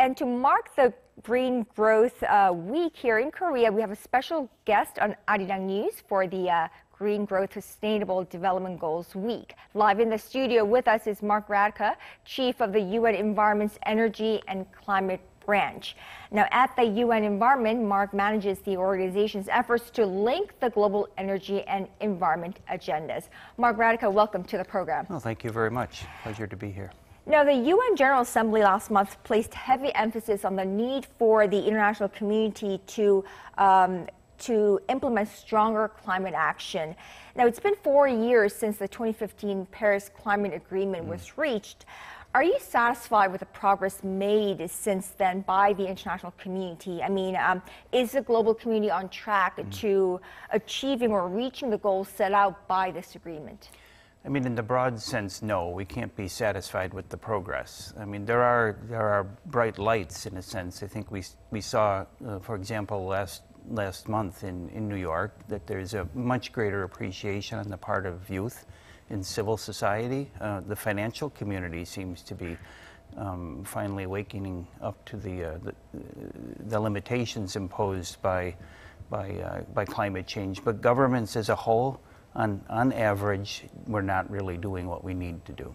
And to mark the Green Growth Week here in Korea, we have a special guest on Arirang News for the Green Growth Sustainable Development Goals Week. Live in the studio with us is Mark Radka, Chief of the UN Environment's Energy and Climate Branch. Now, at the UN Environment, Mark manages the organization's efforts to link the global energy and environment agendas. Mark Radka, welcome to the program. Well, thank you very much. Pleasure to be here. Now, the UN General Assembly last month placed heavy emphasis on the need for the international community to implement stronger climate action. Now, it's been 4 years since the 2015 Paris Climate Agreement was reached. Are you satisfied with the progress made since then by the international community? I mean, is the global community on track to achieving or reaching the goals set out by this agreement? I mean, in the broad sense, no, we can't be satisfied with the progress. I mean, there are bright lights in a sense. I think we saw, for example, last month in New York, that there's a much greater appreciation on the part of youth in civil society. The financial community seems to be finally awakening up to the limitations imposed by climate change. But governments as a whole, on average, we're not really doing what we need to do.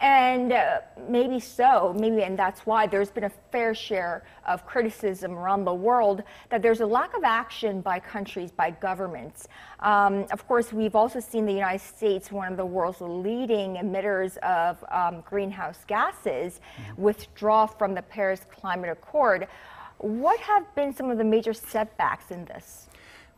And and that's why there's been a fair share of criticism around the world that there's a lack of action by countries, by governments. Of course, we've also seen the United States, one of the world's leading emitters of greenhouse gases, withdraw from the Paris Climate Accord. What have been some of the major setbacks in this?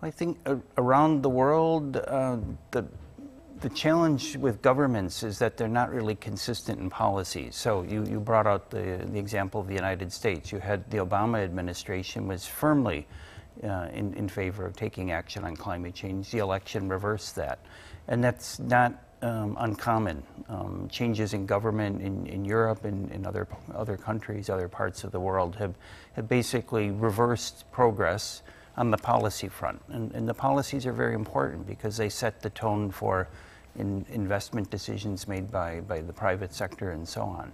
I think around the world, the challenge with governments is that they're not really consistent in policies. So you brought out the example of the United States. You had the Obama administration was firmly in favor of taking action on climate change. The election reversed that. And that's not uncommon. Changes in government in Europe and in other countries, other parts of the world have basically reversed progress on the policy front. And the policies are very important because they set the tone for investment decisions made by the private sector and so on.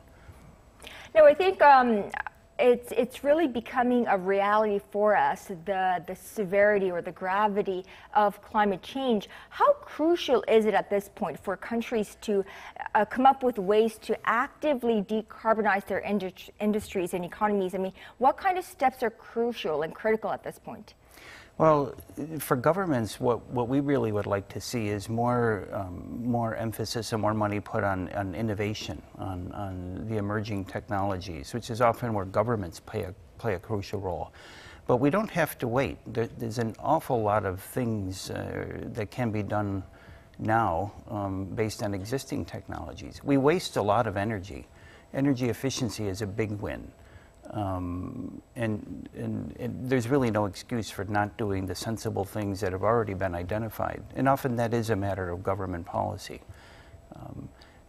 No, I think it's really becoming a reality for us, the severity or the gravity of climate change. How crucial is it at this point for countries to come up with ways to actively decarbonize their industries and economies? I mean, what kind of steps are crucial and critical at this point? Well, for governments, what we really would like to see is more emphasis and more money put on innovation, on the emerging technologies, which is often where governments play a crucial role. But we don't have to wait. There's an awful lot of things that can be done now based on existing technologies. We waste a lot of energy. Energy efficiency is a big win. And there's really no excuse for not doing the sensible things that have already been identified. And often that is a matter of government policy.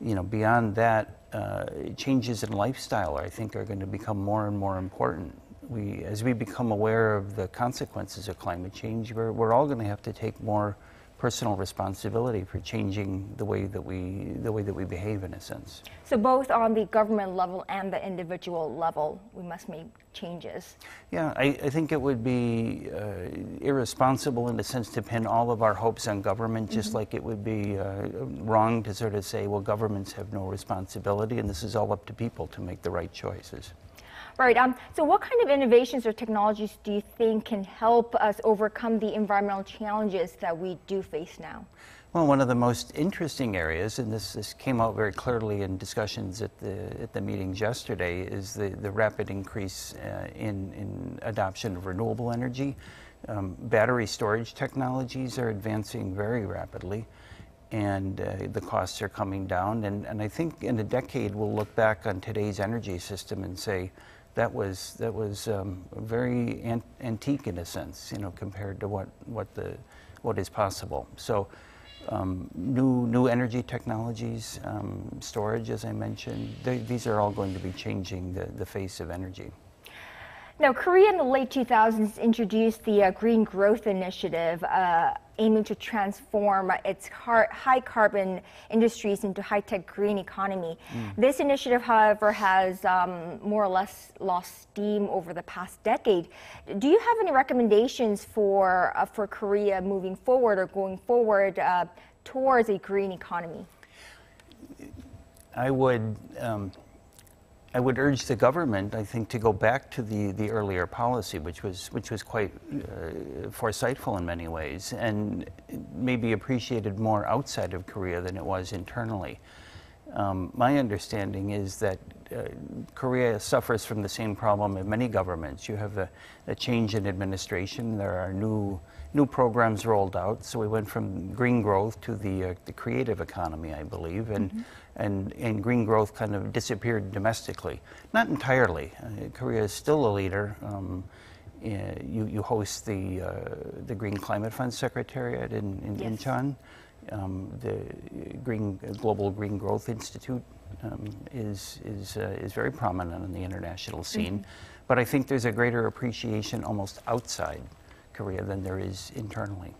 Beyond that, changes in lifestyle, I think, are going to become more and more important. As we become aware of the consequences of climate change, we're all going to have to take more personal responsibility for changing the way that we behave, in a sense. So both on the government level and the individual level, we must make changes. Yeah, I think it would be irresponsible in a sense to pin all of our hopes on government, just like it would be wrong to sort of say, well, governments have no responsibility and this is all up to people to make the right choices. Right. So what kind of innovations or technologies do you think can help us overcome the environmental challenges that we do face now? Well, one of the most interesting areas, and this came out very clearly in discussions at the meetings yesterday, is the rapid increase in adoption of renewable energy. Battery storage technologies are advancing very rapidly, and the costs are coming down. And I think in a decade we'll look back on today's energy system and say, that was very antique in a sense, compared to what is possible. So new energy technologies, storage, as I mentioned, these are all going to be changing the face of energy. Now, Korea in the late 2000s introduced the Green Growth Initiative, aiming to transform its high carbon industries into high-tech green economy. This initiative, however, has more or less lost steam over the past decade. Do you have any recommendations for Korea moving forward or going forward towards a green economy? I would urge the government, I think, to go back to the earlier policy, which was quite foresightful in many ways, and maybe appreciated more outside of Korea than it was internally. My understanding is that Korea suffers from the same problem in many governments. You have a change in administration. There are new programs rolled out. So we went from green growth to the creative economy, I believe, and green growth kind of disappeared domestically. Not entirely. Korea is still a leader. You host the Green Climate Fund Secretariat in Incheon. The Global Green Growth Institute is very prominent on the international scene, but I think there's a greater appreciation almost outside Korea than there is internally.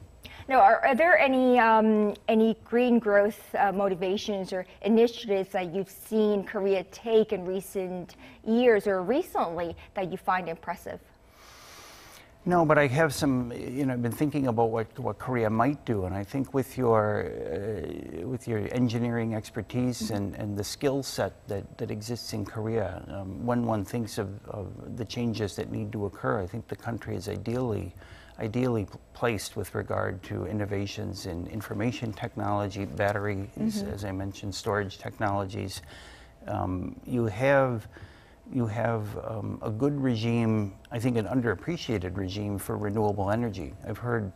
Now, are there any green growth motivations or initiatives that you've seen Korea take in recent years or recently that you find impressive? No, but I have some, I've been thinking about what Korea might do, and I think with your engineering expertise and the skill set that exists in Korea, when one thinks of the changes that need to occur, I think the country is ideally placed with regard to innovations in information technology, batteries, as I mentioned, storage technologies. You have a good regime, I think an underappreciated regime for renewable energy. I've heard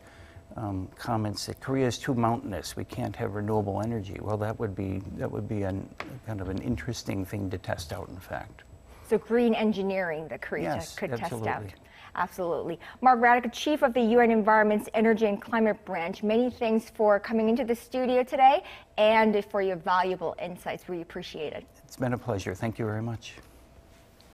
comments that Korea is too mountainous, we can't have renewable energy. Well, that would be kind of an interesting thing to test out, in fact. So green engineering that Korea could absolutely. test out. Absolutely. Mark Radka, Chief of the UN Environment's Energy and Climate Branch, many thanks for coming into the studio today and for your valuable insights. We appreciate it. It's been a pleasure. Thank you very much.